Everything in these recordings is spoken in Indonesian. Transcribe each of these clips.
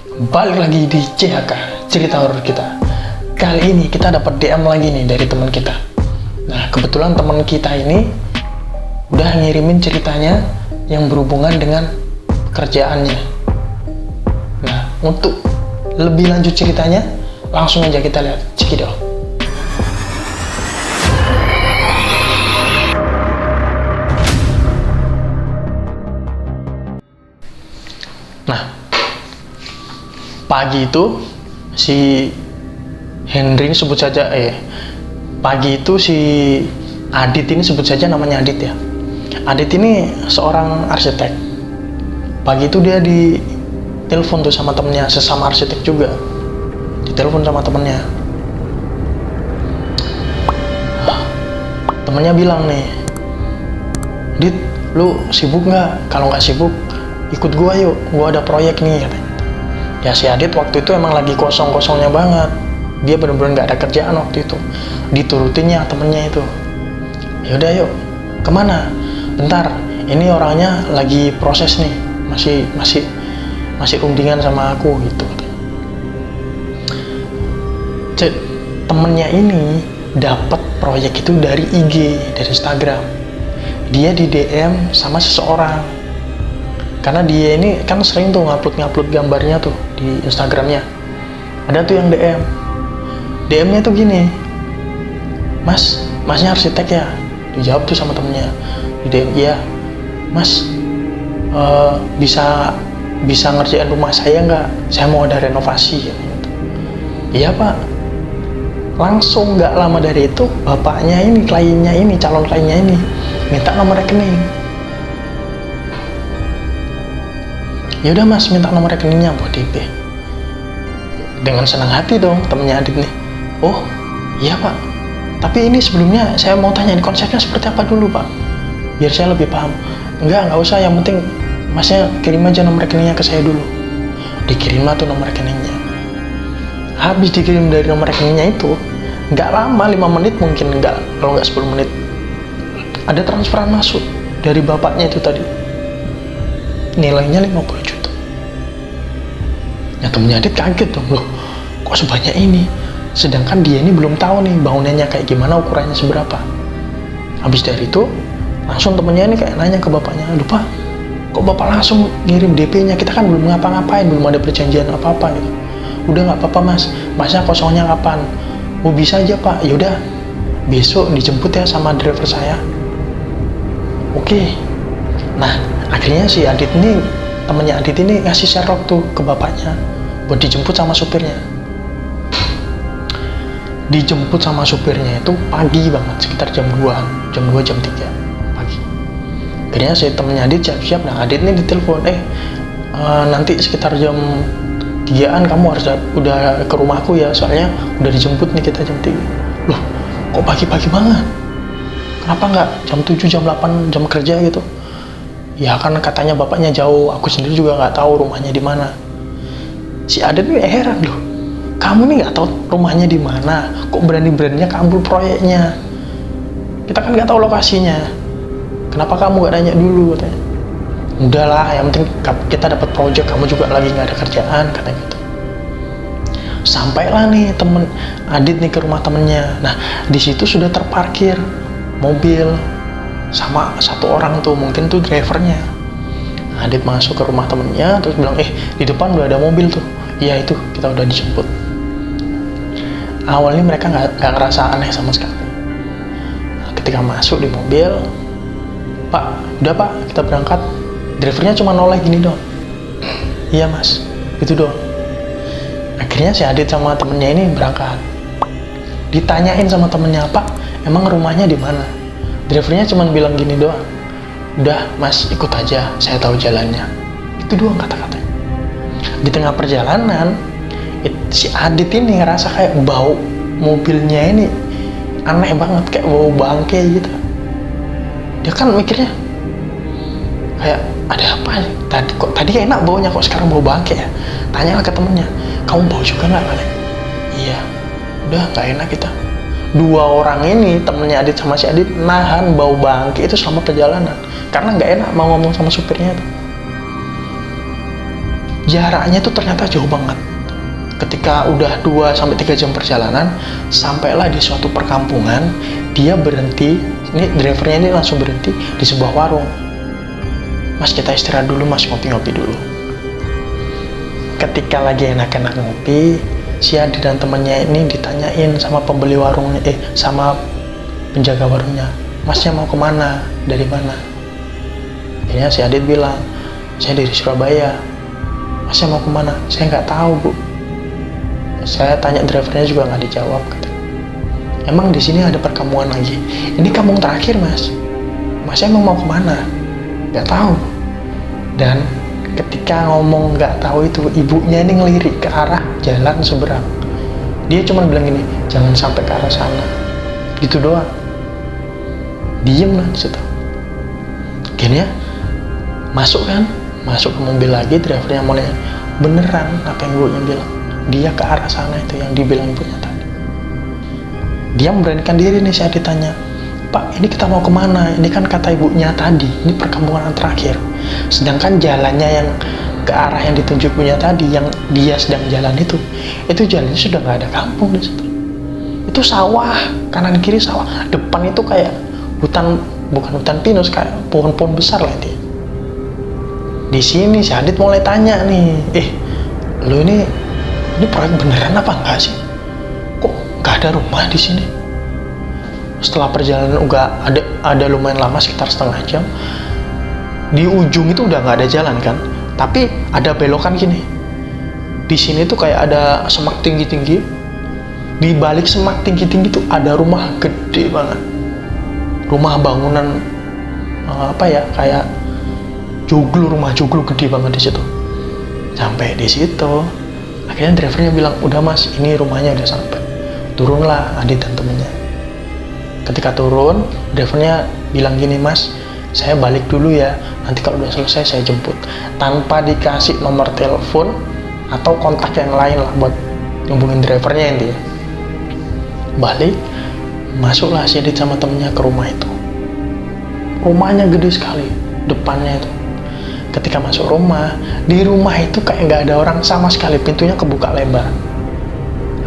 Balik lagi di CHK, cerita horor kita. Kali ini kita dapat DM lagi nih dari teman kita. Nah, kebetulan teman kita ini udah ngirimin ceritanya yang berhubungan dengan pekerjaannya. Nah, untuk lebih lanjut ceritanya, langsung aja kita lihat. Cekidot. Nah, pagi itu si Henry ini sebut saja pagi itu si Adit ini sebut saja namanya Adit ya. Adit ini seorang arsitek. Pagi itu dia ditelepon tuh sama temennya, sesama arsitek juga. Ditelepon sama temennya. Temennya bilang nih, Dit, lu sibuk nggak? Kalau nggak sibuk, ikut gua yuk, gua ada proyek nih katanya. Ya si Adit waktu itu emang lagi kosong-kosongnya banget, dia bener-bener nggak ada kerjaan waktu itu. Diturutinnya temennya itu, yaudah yuk, kemana? Bentar, ini orangnya lagi proses nih, masih rundingan sama aku gitu. Temennya ini dapat proyek itu dari IG, dari Instagram. Dia di DM sama seseorang. Karena dia ini kan sering tuh ngupload gambarnya tuh di Instagramnya. Ada tuh yang DM. DM-nya tuh gini, Masnya arsitek ya? Dijawab tuh sama temennya. Di DM, iya. Mas, bisa ngerjain rumah saya nggak? Saya mau ada renovasi. Gitu. Iya Pak. Langsung nggak lama dari itu, bapaknya ini, kliennya ini, calon kliennya ini, minta nomor rekening. Ya udah Mas, minta nomor rekeningnya buat DP. Dengan senang hati dong temennya Adit nih. Oh iya Pak, tapi ini sebelumnya saya mau tanya, ini konsepnya seperti apa dulu Pak, biar saya lebih paham. Nggak usah, yang penting Masnya kirim aja nomor rekeningnya ke saya dulu. Dikirim lah tuh nomor rekeningnya. Habis dikirim dari nomor rekeningnya itu, nggak lama, 5 menit mungkin, kalau nggak 10 menit, ada transferan masuk dari bapaknya itu tadi. Nilainya 50 juta. Ya temennya Adit kaget dong, loh kok sebanyak ini? Sedangkan dia ini belum tahu nih bangunannya kayak gimana, ukurannya seberapa. Habis dari itu, langsung temennya ini kayak nanya ke bapaknya, aduh Pak, kok Bapak langsung ngirim DP-nya? Kita kan belum ngapa-ngapain, belum ada perjanjian apa-apa gitu. Udah nggak apa-apa Mas, Masnya kosongnya kapan? Oh bisa aja Pak, yaudah besok dijemput ya sama driver saya. Oke. Nah, akhirnya si Adit ini, temennya Adit ini ngasih share tuh ke bapaknya buat dijemput sama supirnya. Dijemput sama supirnya itu pagi banget, sekitar jam 2, jam 3 pagi. Akhirnya si temennya Adit siap-siap. Nah, Adit ini ditelepon, nanti sekitar jam 3-an kamu harus udah ke rumahku ya, soalnya udah dijemput nih kita jam 3. Loh, kok pagi-pagi banget? Kenapa nggak jam 7, jam 8, jam kerja gitu? Ya kan katanya bapaknya jauh, aku sendiri juga nggak tahu rumahnya di mana. Si Adit ini heran, loh, kamu nih nggak tahu rumahnya di mana, kok berani-beraninya kabur proyeknya? Kita kan nggak tahu lokasinya. Kenapa kamu nggak nanya dulu? Katanya. Udahlah, yang penting kita dapat proyek, kamu juga lagi nggak ada kerjaan, katanya gitu. Sampailah nih temen Adit nih ke rumah temennya. Nah, di situ sudah terparkir mobil sama satu orang tuh, mungkin tuh drivernya. Adit masuk ke rumah temennya terus bilang, di depan udah ada mobil tuh. Iya itu, kita udah dijemput. Awalnya mereka nggak ngerasa aneh sama sekali. Nah, ketika masuk di mobil, Pak, udah Pak, kita berangkat. Drivernya cuma noleh gini dong. Iya Mas, gitu dong. Akhirnya si Adit sama temennya ini berangkat. Ditanyain sama temennya, Pak, emang rumahnya di mana? Drivernya cuma bilang gini doang, udah Mas ikut aja, saya tahu jalannya. Itu doang kata-katanya. Di tengah perjalanan, si Adit ini ngerasa kayak bau mobilnya ini aneh banget, kayak bau bangke gitu. Dia kan mikirnya kayak ada apa nih? Tadi enak baunya, kok sekarang bau bangke ya? Tanyalah ke temennya, kamu bau juga nggak? Iya, udah nggak enak kita. Dua orang ini, temennya Adit sama si Adit, nahan bau bangke itu selama perjalanan karena nggak enak mau ngomong sama supirnya tuh. jaraknya itu ternyata jauh banget. Ketika udah 2-3 jam perjalanan, sampailah di suatu perkampungan. Dia berhenti, ini drivernya ini langsung berhenti di sebuah warung. Mas, kita istirahat dulu mas, ngopi-ngopi dulu. Ketika lagi enak-enak ngopi, si Adi dan temannya ini ditanyain sama pembeli warungnya, sama penjaga warungnya, masnya mau kemana, dari mana? Akhirnya si Adit bilang, saya dari Surabaya. Masnya mau kemana? Saya nggak tahu bu. Saya tanya drivernya juga nggak dijawab. Emang di sini ada perkampungan lagi? Ini kampung terakhir mas. Masnya emang mau kemana? Nggak tahu. Dan ketika ngomong nggak tahu itu, ibunya ini ngelirik ke arah jalan seberang. Dia cuma bilang gini, jangan sampai ke arah sana. Gitu doang. Diem lah di situ. Akhirnya masuk ke mobil lagi, drivernya mau nanya, beneran apa yang ibunya bilang? Dia ke arah sana itu yang dibilang ibunya tadi. Dia memberanikan diri nih, saya ditanya, Pak, ini kita mau kemana? Ini kan kata ibunya tadi, ini perkampungan terakhir. Sedangkan jalannya yang ke arah yang ditunjuk ibunya tadi, yang dia sedang jalan itu jalannya sudah nggak ada kampung di situ. Itu sawah, kanan kiri sawah. Depan itu kayak hutan, bukan hutan pinus, kayak pohon-pohon besar lah ini. Di sini si Adit mulai tanya nih, lu ini proyek beneran apa enggak sih? Kok nggak ada rumah di sini? Setelah perjalanan udah ada lumayan lama, sekitar setengah jam, di ujung itu udah nggak ada jalan kan, tapi ada belokan gini. Di sini tuh kayak ada semak tinggi-tinggi. Di balik semak tinggi-tinggi tuh ada rumah gede banget. Rumah bangunan kayak rumah joglo gede banget di situ. Sampai di situ, akhirnya drivernya bilang, udah mas, ini rumahnya udah sampai. Turunlah Adit dan temennya. Ketika turun, drivernya bilang gini, mas, saya balik dulu ya, nanti kalau udah selesai saya jemput. Tanpa dikasih nomor telepon atau kontak yang lain lah buat hubungin drivernya intinya. Balik, masuklah si Adit sama temennya ke rumah itu. Rumahnya gede sekali, depannya itu. Ketika masuk rumah, di rumah itu kayak nggak ada orang sama sekali, pintunya kebuka lebar.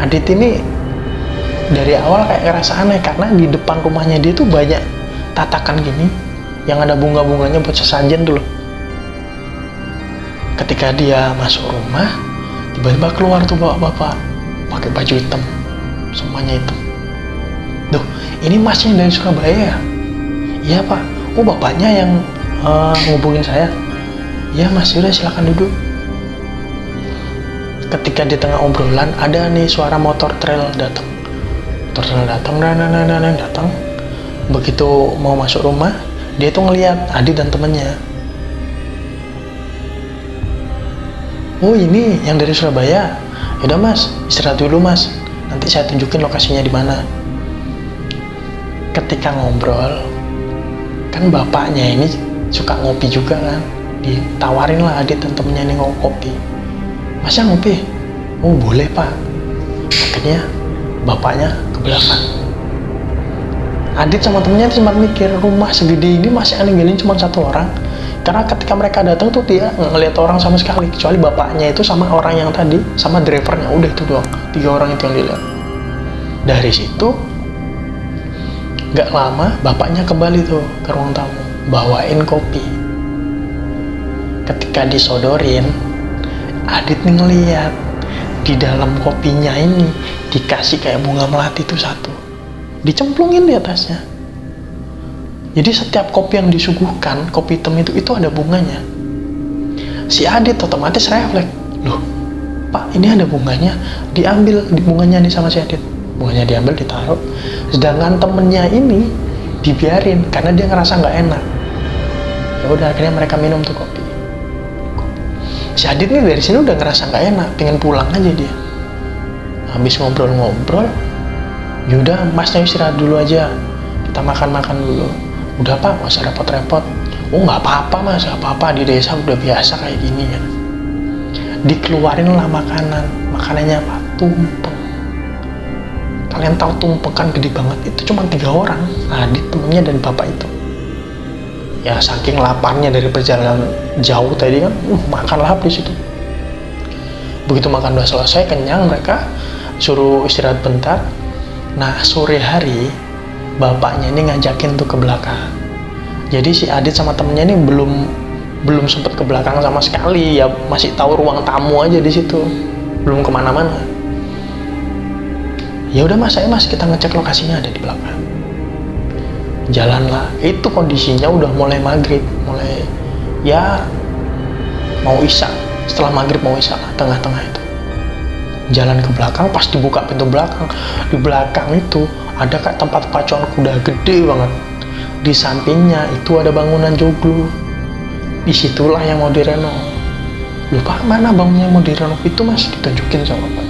Adit ini dari awal kayak ngerasa aneh, karena di depan rumahnya dia tuh banyak tatakan gini, yang ada bunga-bunganya buat sesajen dulu. Ketika dia masuk rumah, tiba-tiba keluar tuh bapak-bapak, pakai baju hitam, semuanya hitam. Duh, ini masnya dari Surabaya ya? Iya pak. Oh bapaknya yang ngubungin saya? Ya mas, udah silakan duduk. Ketika di tengah obrolan ada nih suara motor trail datang. Datang. Begitu mau masuk rumah, dia tuh ngelihat Adi dan temennya. Oh ini yang dari Surabaya. Yaudah mas, istirahat dulu mas. Nanti saya tunjukin lokasinya di mana. Ketika ngobrol, kan bapaknya ini suka ngopi juga kan. Ditawarin lah Adit dan temennya ini ngopi. Masnya ngopi? Oh boleh pak. Akhirnya bapaknya ke belakang. Adit sama temennya sempat mikir, rumah segede ini masih ninggalin cuma satu orang. Karena ketika mereka datang tuh dia nggak ngeliat orang sama sekali, kecuali bapaknya itu sama orang yang tadi, sama drivernya, udah itu doang. 3 orang itu yang dilihat. Dari situ nggak lama bapaknya kembali tuh ke ruang tamu, bawain kopi. Ketika disodorin, Adit nih ngeliat di dalam kopinya ini dikasih kayak bunga melati itu satu, dicemplungin di atasnya. Jadi setiap kopi yang disuguhkan, kopi hitam itu ada bunganya. Si Adit otomatis refleks, loh pak ini ada bunganya, diambil bunganya nih sama si Adit. Bunganya diambil, ditaruh. Sedangkan temennya ini dibiarin karena dia ngerasa nggak enak. Ya udah, akhirnya mereka minum tuh kopi. Si Adit nih dari sini udah ngerasa nggak enak, pengen pulang aja dia. Habis ngobrol-ngobrol, yaudah masnya istirahat dulu aja, kita makan-makan dulu. Udah pak, nggak usah repot-repot. Oh nggak apa-apa mas, nggak apa-apa, di desa udah biasa kayak gini ya. Dikeluarin lah makanannya apa? Tumpeng. Kalian tahu tumpeng kan gede banget, itu cuma 3 orang, Adit, temennya dan bapak itu. Ya saking laparnya dari perjalanan jauh tadi kan, makan lahap di situ. Begitu makan udah selesai, kenyang, mereka suruh istirahat bentar. Nah, sore hari bapaknya ini ngajakin tuh ke belakang. Jadi si Adit sama temennya ini belum sempet ke belakang sama sekali, ya masih tahu ruang tamu aja di situ, belum kemana-mana. Ya udah mas, ayo mas kita ngecek lokasinya, ada di belakang. Jalanlah, itu kondisinya udah mulai maghrib, mulai ya mau isya, setelah maghrib mau isya lah, tengah-tengah itu. Jalan ke belakang, pas dibuka pintu belakang, di belakang itu ada kayak tempat pacuan kuda gede banget. Di sampingnya itu ada bangunan joglo. Disitulah yang mau direnov. Lupa mana bangunnya mau direnov itu mas, ditunjukin sama bapak.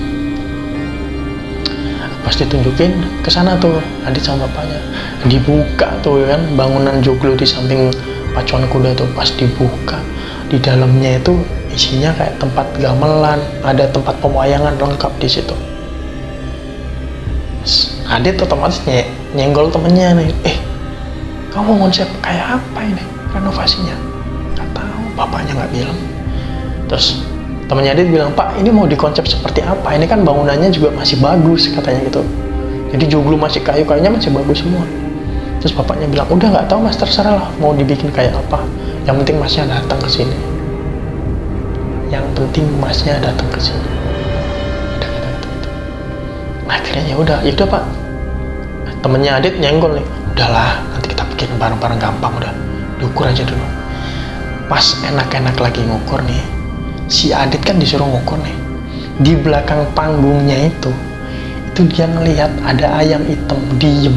Pas ditunjukin ke sana tuh Adit sama bapaknya, dibuka tuh kan bangunan joglo di samping pacuan kuda tuh. Pas dibuka, di dalamnya itu isinya kayak tempat gamelan, ada tempat pewayangan lengkap di situ. Adit otomatis nyenggol temennya nih, kamu konsep kayak apa ini renovasinya? Nggak tahu, bapaknya nggak bilang. Terus temennya Adit bilang, Pak ini mau dikonsep seperti apa? Ini kan bangunannya juga masih bagus katanya gitu. Jadi joglo masih kayu-kayunya masih bagus semua. Terus bapaknya bilang, udah nggak tahu mas, terserah lah mau dibikin kayak apa. Yang penting masnya datang ke sini. Yang penting masnya datang ke sini. Udah kata gitu. Akhirnya ya udah pak. Temennya Adit nyenggol nih, udahlah nanti kita bikin bareng-bareng gampang, udah diukur aja dulu. Pas enak-enak lagi ngukur nih, si Adit kan disuruh ngukur nih. Di belakang panggungnya itu dia ngelihat ada ayam hitam diem.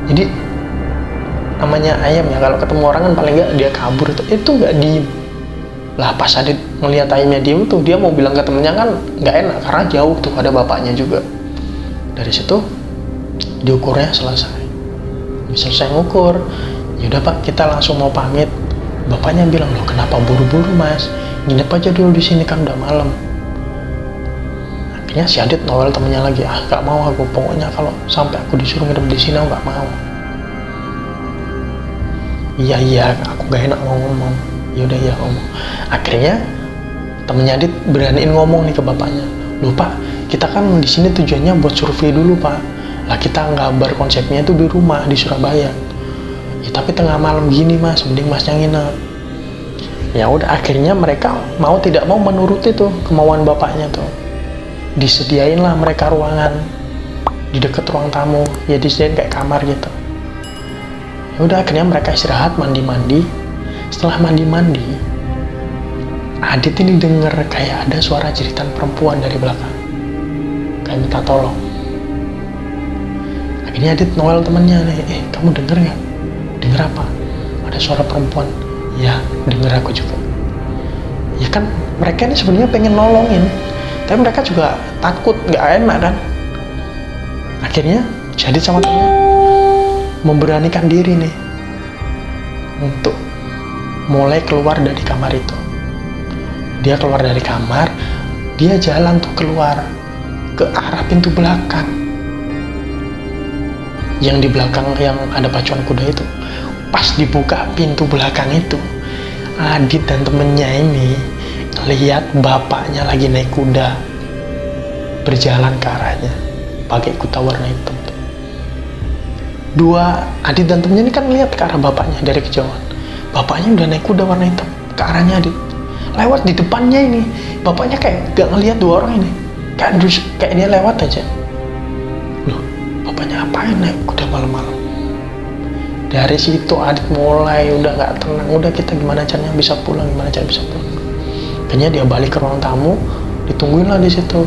Jadi namanya ayam ya, kalau ketemu orang kan paling nggak dia kabur, itu nggak diem. Lah pas Adit ngelihat ayamnya diem tuh, dia mau bilang ke temennya kan nggak enak karena jauh tuh, ada bapaknya juga. Dari situ diukurnya selesai. Selesai ngukur, yaudah pak kita langsung mau pamit. Bapaknya bilang, loh kenapa buru-buru mas, nginep aja dulu di sini kan udah malam. Akhirnya si Adit nowel temennya lagi, gak mau aku, pokoknya kalau sampai aku disuruh nginep di sini aku gak mau. Iya aku gak enak mau ngomong. Yaudah iya ngomong. Akhirnya temennya Adit beraniin ngomong nih ke bapaknya, loh pak kita kan di sini tujuannya buat survei dulu pak, lah kita nggambar konsepnya itu di rumah di Surabaya. Ya tapi tengah malam gini mas, mending masnya nginep. Ya udah akhirnya mereka mau tidak mau menuruti tuh kemauan bapaknya tuh. Disediain lah mereka ruangan di dekat ruang tamu, ya disediain kayak kamar gitu. Ya udah akhirnya mereka istirahat, mandi-mandi. Setelah mandi-mandi, Adit ini denger kayak ada suara jeritan perempuan dari belakang, kayak minta tolong. Akhirnya Adit nowel temennya nih, kamu denger nggak? Denger apa? Ada suara perempuan. Ya denger aku juga. Ya kan mereka ini sebenarnya pengen nolongin, tapi mereka juga takut, nggak enak kan. Akhirnya Adit sama temennya memberanikan diri nih untuk mulai keluar dari kamar itu. Dia keluar dari kamar, dia jalan tuh keluar ke arah pintu belakang. Yang di belakang yang ada pacuan kuda itu. Pas dibuka pintu belakang itu, Adit dan temennya ini lihat bapaknya lagi naik kuda berjalan ke arahnya pakai kuda warna hitam. Adit dan temennya ini kan lihat ke arah bapaknya dari kejauhan. Bapaknya udah naik kuda warna hitam ke arahnya Adit. Lewat di depannya ini, bapaknya kayak gak ngelihat dua orang ini, kayak dia lewat aja. Loh, bapaknya apain naik kuda malam-malam? Dari situ Adit mulai udah gak tenang, udah kita gimana caranya bisa pulang, Akhirnya dia balik ke ruang tamu, ditungguin lah di situ.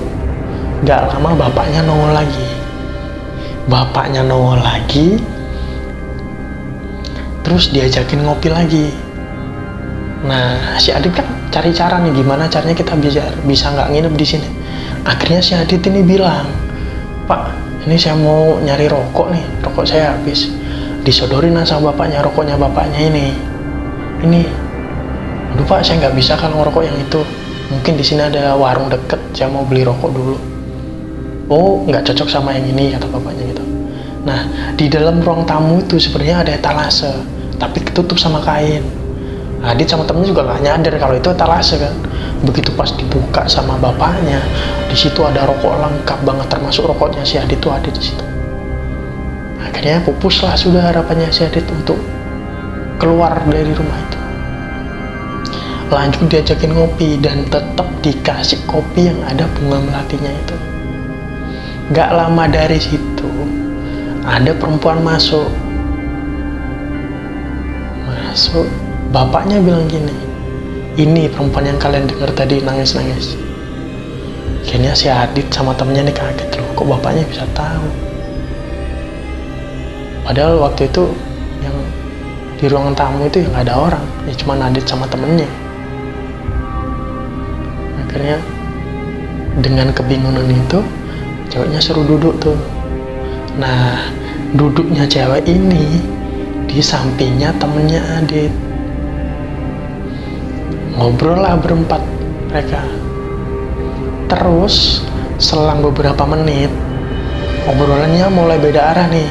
Gak lama bapaknya nongol lagi. Terus diajakin ngopi lagi. Nah, si Adit kan cari cara nih gimana caranya kita bisa nggak nginep di sini. Akhirnya si Adit ini bilang, Pak, ini saya mau nyari rokok nih, rokok saya habis. Disodorin sama bapaknya, rokoknya bapaknya ini. Aduh Pak, saya nggak bisa kalau ngerokok yang itu. Mungkin di sini ada warung deket, saya mau beli rokok dulu. Oh, nggak cocok sama yang ini, kata bapaknya gitu. Nah, di dalam ruang tamu itu sebenarnya ada etalase, tapi ketutup sama kain. Adit sama temennya juga nggak nyadar kalau itu etalase kan. Begitu pas dibuka sama bapaknya, di situ ada rokok lengkap banget, termasuk rokoknya si Adit tuh ada di situ. Akhirnya pupuslah sudah harapannya si Adit untuk keluar dari rumah itu. Lanjut diajakin ngopi dan tetap dikasih kopi yang ada bunga melatinya itu. Gak lama dari situ ada perempuan masuk. Bapaknya bilang gini, ini perempuan yang kalian dengar tadi nangis-nangis. Akhirnya si Adit sama temennya nih kaget loh, kok bapaknya bisa tahu. Padahal waktu itu yang di ruangan tamu itu yang gak ada orang, ya cuma Adit sama temennya. Akhirnya dengan kebingungan itu ceweknya suruh duduk tuh. Nah, duduknya cewek ini di sampingnya temennya Adit. Ngobrol lah berempat mereka. Terus selang beberapa menit obrolannya mulai beda arah nih.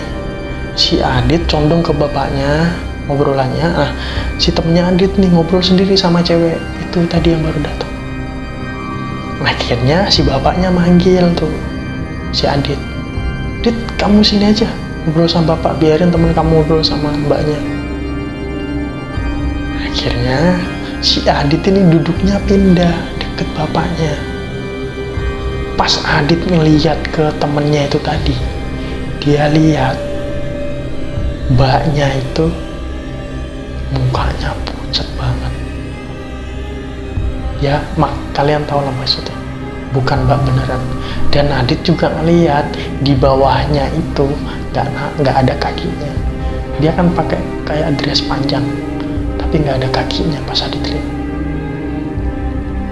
Si Adit condong ke bapaknya ngobrolannya. Si temennya Adit nih ngobrol sendiri sama cewek itu tadi yang baru datang. Akhirnya si bapaknya manggil tuh si Adit. Dit, kamu sini aja ngobrol sama bapak, biarin temen kamu ngobrol sama mbaknya. Akhirnya si Adit ini duduknya pindah deket bapaknya. Pas Adit ngeliat ke temennya itu tadi, dia lihat mbaknya itu mukanya pucat banget. Ya, kalian tahu lah maksudnya, bukan mbak beneran. Dan Adit juga ngeliat di bawahnya itu nggak ada kakinya. Dia kan pakai kayak dress panjang, tapi nggak ada kakinya pas Adit lihat.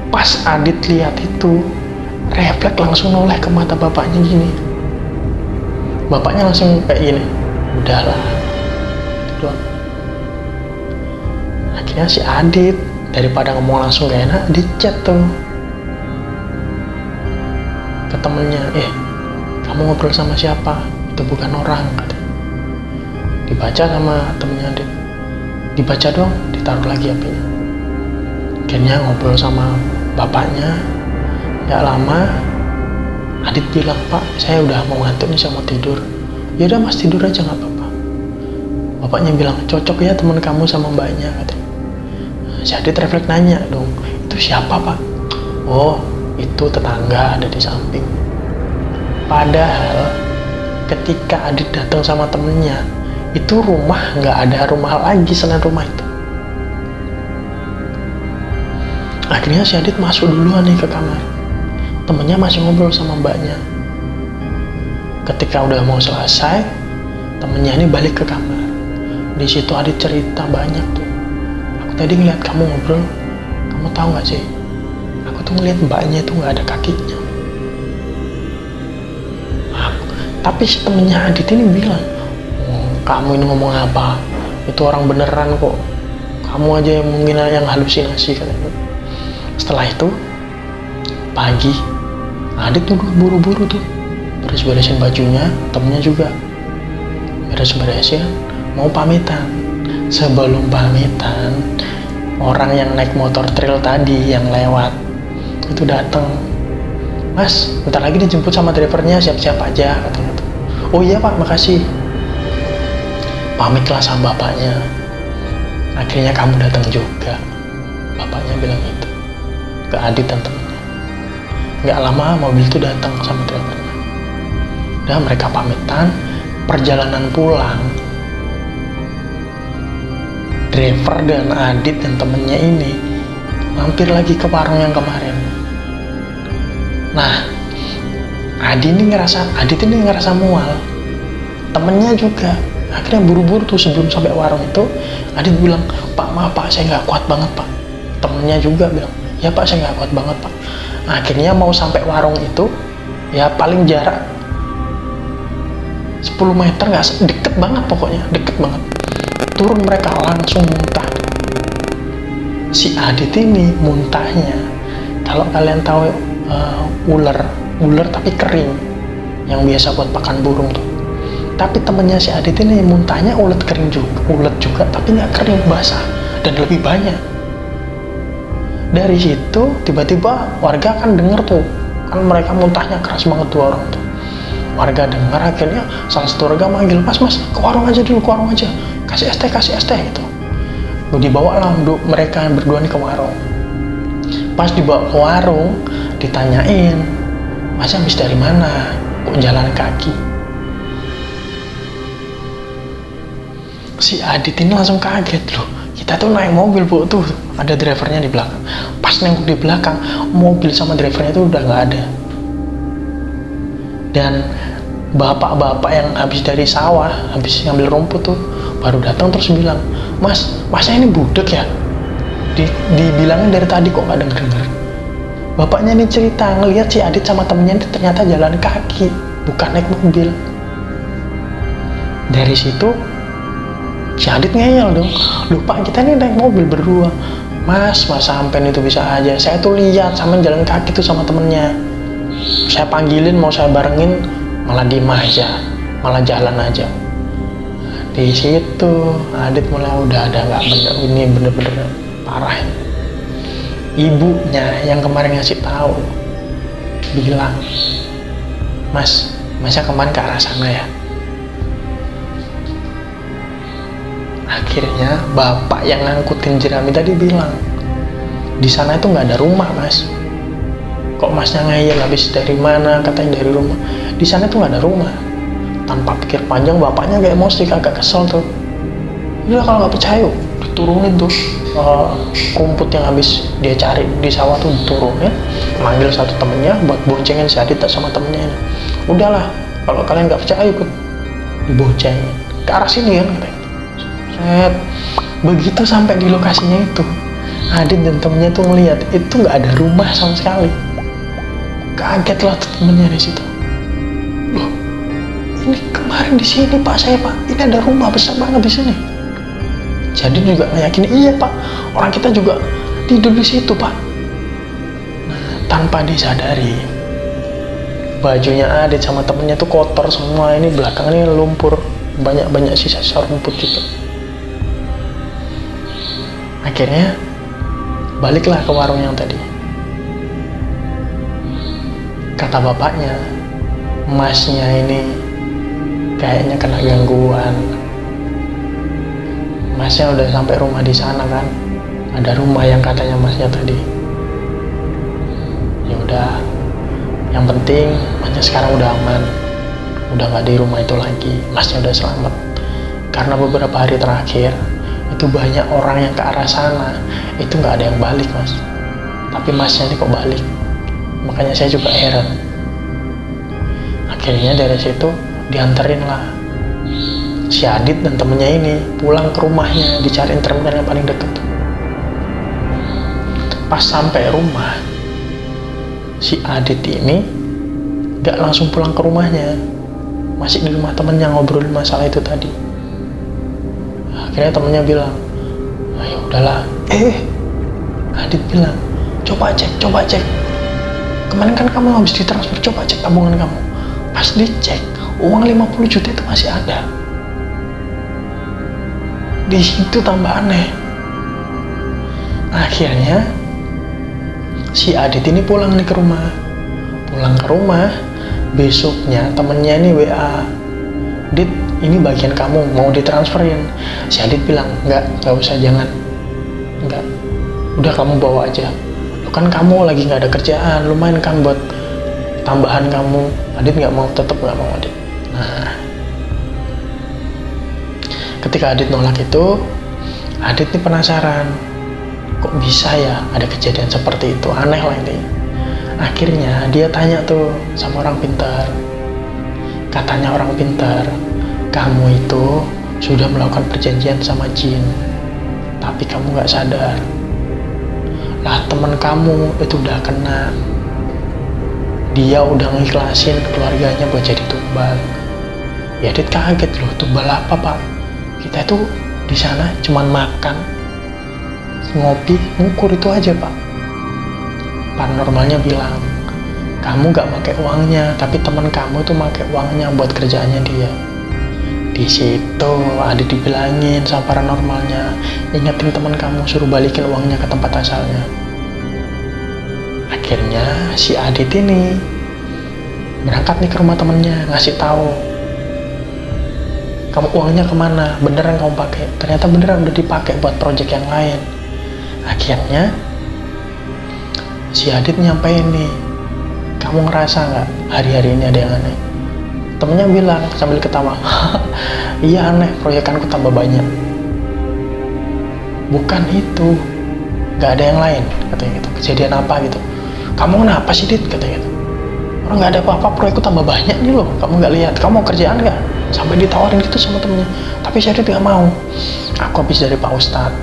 Pas Adit lihat itu, refleks langsung noleh ke mata bapaknya gini. Bapaknya langsung kayak gini, udahlah. Itu doang. Akhirnya si Adit daripada ngomong langsung gak enak, di chat tuh ke temennya, kamu ngobrol sama siapa? Itu bukan orang, katanya. Dibaca sama temennya Adit, dibaca dong, ditaruh lagi HP-nya. Akhirnya ngobrol sama bapaknya. Gak lama Adit bilang, Pak, saya udah mau ngantuk nih, saya mau tidur. Ya udah mas, tidur aja nggak apa-apa. Bapaknya bilang, cocok ya teman kamu sama mbaknya, katanya. Si Adit refleks nanya dong, itu siapa pak? Oh, itu tetangga ada di samping. Padahal ketika Adit datang sama temennya, itu rumah nggak ada rumah lagi selain rumah itu. Akhirnya si Adit masuk duluan nih ke kamar. Temennya masih ngobrol sama mbaknya. Ketika udah mau selesai, temennya ini balik ke kamar. Di situ Adit cerita banyak tuh. Tadi ngeliat kamu ngobrol, kamu tahu nggak sih? Aku tuh ngeliat mbaknya itu nggak ada kakinya. Tapi si temennya Adit ini bilang, kamu ini ngomong apa? Itu orang beneran kok. Kamu aja yang mungkin yang halusinasi katanya. Setelah itu pagi, Adit tuh buru-buru tuh beres-beresin bajunya, temennya juga beres-beresin, mau pamitan. Sebelum pamitan, orang yang naik motor trail tadi yang lewat itu datang. Mas, bentar lagi dijemput sama drivernya, siap-siap aja katanya tuh. Oh iya pak, makasih. Pamitlah sama bapaknya. Akhirnya kamu datang juga. Bapaknya bilang itu ke Adit dan temennya. Gak lama mobil itu datang sama drivernya. Dan mereka pamitan. Perjalanan pulang, driver dan Adit dan temennya ini mampir lagi ke warung yang kemarin. Nah, Adit ini ngerasa mual. Temennya juga. Akhirnya buru-buru tuh sebelum sampai warung itu, Adit bilang, Pak maaf pak, saya nggak kuat banget pak. Temennya juga bilang, ya pak saya nggak kuat banget pak. Akhirnya mau sampai warung itu, ya paling jarak 10 meter, nggak deket banget pokoknya, deket banget. Turun mereka langsung muntah. Si Adit ini muntahnya, kalau kalian tahu ular tapi kering, yang biasa buat pakan burung tuh. Tapi temennya si Adit ini muntahnya ulet juga tapi nggak kering, basah dan lebih banyak. Dari situ tiba-tiba warga kan denger tuh, kan mereka muntahnya keras banget tuh orang tuh. Warga dengar, akhirnya salah satu warga manggil, mas ke warung aja dulu, ke warung aja, kasih es teh gitu. Dibawa lah mereka yang berdua nih ke warung. Pas dibawa ke warung, ditanyain, mas habis dari mana, kok jalan kaki? Si Adit ini langsung kaget, loh kita tuh naik mobil bu, tuh ada drivernya di belakang. Pas nengok di belakang, mobil sama drivernya tuh udah nggak ada. Dan bapak-bapak yang habis dari sawah, habis ngambil rumput tuh baru datang terus bilang, masnya ini budek ya? Dibilangin dari tadi kok nggak denger. Bapaknya ini cerita ngelihat si Adit sama temennya ini ternyata jalan kaki, bukan naik mobil. Dari situ si Adit ngeyel dong, lupa kita ini naik mobil berdua. Mas sampein itu bisa aja, saya tuh lihat sama jalan kaki tuh sama temennya. Saya panggilin mau saya barengin, malah diem aja, malah jalan aja. Di situ Adit mulai udah ada nggak bener, ini bener-bener parah. Ibunya yang kemarin ngasih tahu bilang, masnya kemarin ke arah sana ya? Akhirnya bapak yang ngangkutin jerami tadi bilang, di sana itu nggak ada rumah mas. Kok masnya ngeyel habis dari mana, katanya dari rumah. Di sana tuh nggak ada rumah. Tanpa pikir panjang bapaknya kayak emosi, agak kesel tuh. Udah kalau nggak percaya, diturunin tuh rumput yang habis dia cari di sawah tuh diturunin. Manggil satu temennya buat boncengin si Adit sama temennya. Udahlah, kalau kalian nggak percaya ikut diboncengin ke arah sini kan katanya. Set. Begitu sampai di lokasinya itu, Adit dan temennya tuh ngeliat itu nggak ada rumah sama sekali. Kaget lah temennya di situ. Loh, ini kemarin di sini pak saya pak, ini ada rumah besar banget di sini. Jadi juga ngeyakini, iya pak, orang kita juga tidur di situ pak. Nah, tanpa disadari, bajunya Adit sama temennya tuh kotor semua. Ini belakangnya lumpur, banyak sisa-sisa rumput gitu. Akhirnya baliklah ke warung yang tadi. Kata bapaknya, masnya ini kayaknya kena gangguan. Masnya udah sampai rumah di sana kan? Ada rumah yang katanya masnya tadi. Ya udah, yang penting masnya sekarang udah aman, udah nggak di rumah itu lagi. Masnya udah selamat. Karena beberapa hari terakhir itu banyak orang yang ke arah sana, itu nggak ada yang balik mas. Tapi masnya ini kok balik? Makanya saya juga heran. Akhirnya dari situ dianterin lah si Adit dan temennya ini pulang ke rumahnya, dicariin terminal yang paling deket. Pas sampai rumah, si Adit ini gak langsung pulang ke rumahnya, masih di rumah temennya ngobrolin masalah itu tadi. Akhirnya temennya bilang, ayo udahlah. Adit bilang, coba cek. Kemarin kan kamu habis ditransfer, coba cek tabungan kamu. Pas dicek, uang 50 juta itu masih ada. Di situ tambah aneh. Akhirnya si Adit ini pulang nih ke rumah. Besoknya temennya ini WA, Dit, ini bagian kamu mau ditransferin. Si Adit bilang, enggak usah, jangan. Enggak, udah kamu bawa aja. Kan kamu lagi nggak ada kerjaan, lumayan kan buat tambahan kamu. Adit tetap nggak mau Adit. Nah, ketika Adit nolak itu, Adit ini penasaran, kok bisa ya ada kejadian seperti itu, aneh lah intinya. Akhirnya dia tanya tuh sama orang pintar. Katanya orang pintar, kamu itu sudah melakukan perjanjian sama jin, tapi kamu nggak sadar. Lah teman kamu itu udah kena, dia udah ngikhlasin keluarganya buat jadi tumbal. Ya Adit kaget loh, tumbal apa pak? Kita itu di sana cuman makan, ngopi, ngukur itu aja pak. Paranormalnya bilang, kamu gak pakai uangnya, tapi teman kamu tuh pakai uangnya buat kerjaannya dia. Di situ Adit dibilangin sama paranormalnya, ingetin teman kamu, suruh balikin uangnya ke tempat asalnya. Akhirnya si Adit ini berangkat nih ke rumah temennya, ngasih tahu, kamu uangnya kemana, beneran kamu pakai? Ternyata beneran udah dipakai buat project yang lain. Akhirnya si Adit nyampein nih, kamu ngerasa nggak hari-hari ini ada yang aneh? Temennya bilang sambil ketawa, iya aneh, proyekanku tambah banyak. Bukan itu, nggak ada yang lain, katanya gitu. Kejadian apa gitu? Kamu kenapa sih Dit, katanya gitu. Orang nggak ada apa-apa, proyekku tambah banyak nih loh, kamu nggak lihat? Kamu mau kerjaan nggak? Sampai ditawarin gitu sama temennya. Tapi si Adit nggak mau. Aku habis dari Pak Ustadz,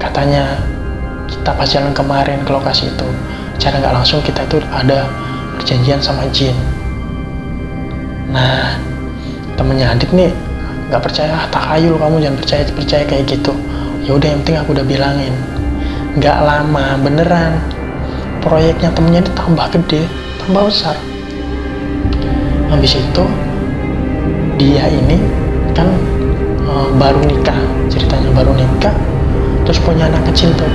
katanya kita pas jalan kemarin ke lokasi itu, secara nggak langsung kita itu ada perjanjian sama jin. Nah, temennya Adit nih nggak percaya, takhayul, kamu jangan percaya kayak gitu. Ya udah, yang penting aku udah bilangin. Nggak lama beneran proyeknya temennya ini tambah gede, tambah besar. Habis itu dia ini kan baru nikah, ceritanya baru nikah, terus punya anak kecil tuh.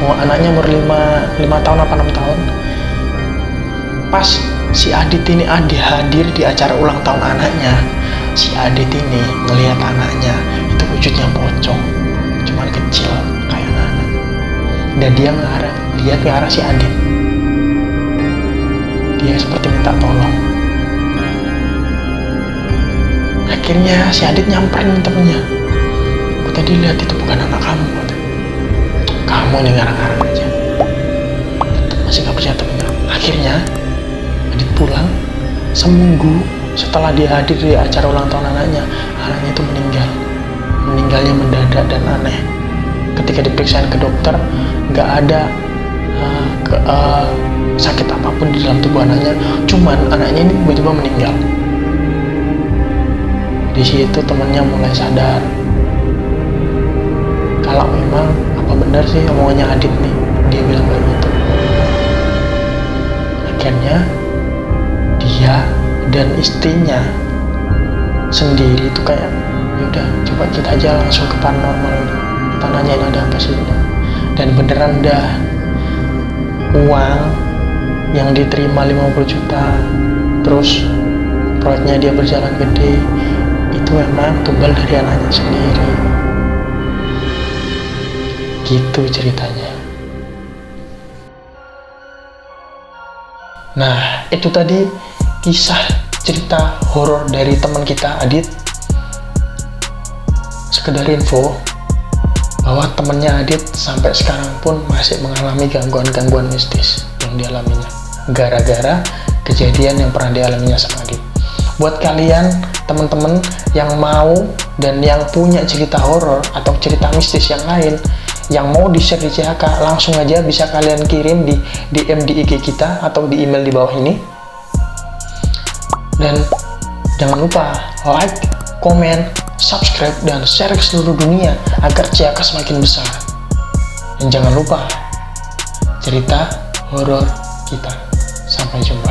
Anaknya umur 5 tahun apa 6 tahun. Pas si Adit ini hadir di acara ulang tahun anaknya, si Adit ini ngelihat anaknya itu wujudnya pocong, cuman kecil kayak anak, dan dia lihat ke arah si Adit. Dia seperti minta tolong. Akhirnya si Adit nyamperin temennya, aku tadi lihat itu bukan anak kamu, kamu nih ngarang-ngarang aja. Masih gak percaya temennya. Akhirnya Adit pulang, seminggu setelah dia hadir di acara ulang tahun anaknya itu meninggal. Meninggalnya mendadak dan aneh. Ketika diperiksain ke dokter, nggak ada sakit apapun di dalam tubuh anaknya, cuman anaknya ini tiba-tiba meninggal. Di situ temennya mulai sadar kalau memang apa benar sih omongannya Adit nih, dia bilang kayak gitu. Akhirnya dia dan istrinya sendiri itu kayak, yaudah coba kita aja langsung ke paranormal, kita nanyain ada apa sih. Dan beneran dah, uang yang diterima 50 juta, terus proyeknya dia berjalan gede, itu memang tumbal dari anaknya sendiri. Gitu ceritanya. Nah, itu tadi kisah cerita horor dari teman kita Adit. Sekedar info bahwa temennya Adit sampai sekarang pun masih mengalami gangguan-gangguan mistis yang dialaminya gara-gara kejadian yang pernah dialaminya sama Adit. Buat kalian teman-teman yang mau dan yang punya cerita horor atau cerita mistis yang lain yang mau di-share di CHK, langsung aja bisa kalian kirim di DM di IG kita atau di email di bawah ini. Dan jangan lupa like, komen, subscribe, dan share ke seluruh dunia agar CHK semakin besar. Dan jangan lupa cerita horor kita. Sampai jumpa.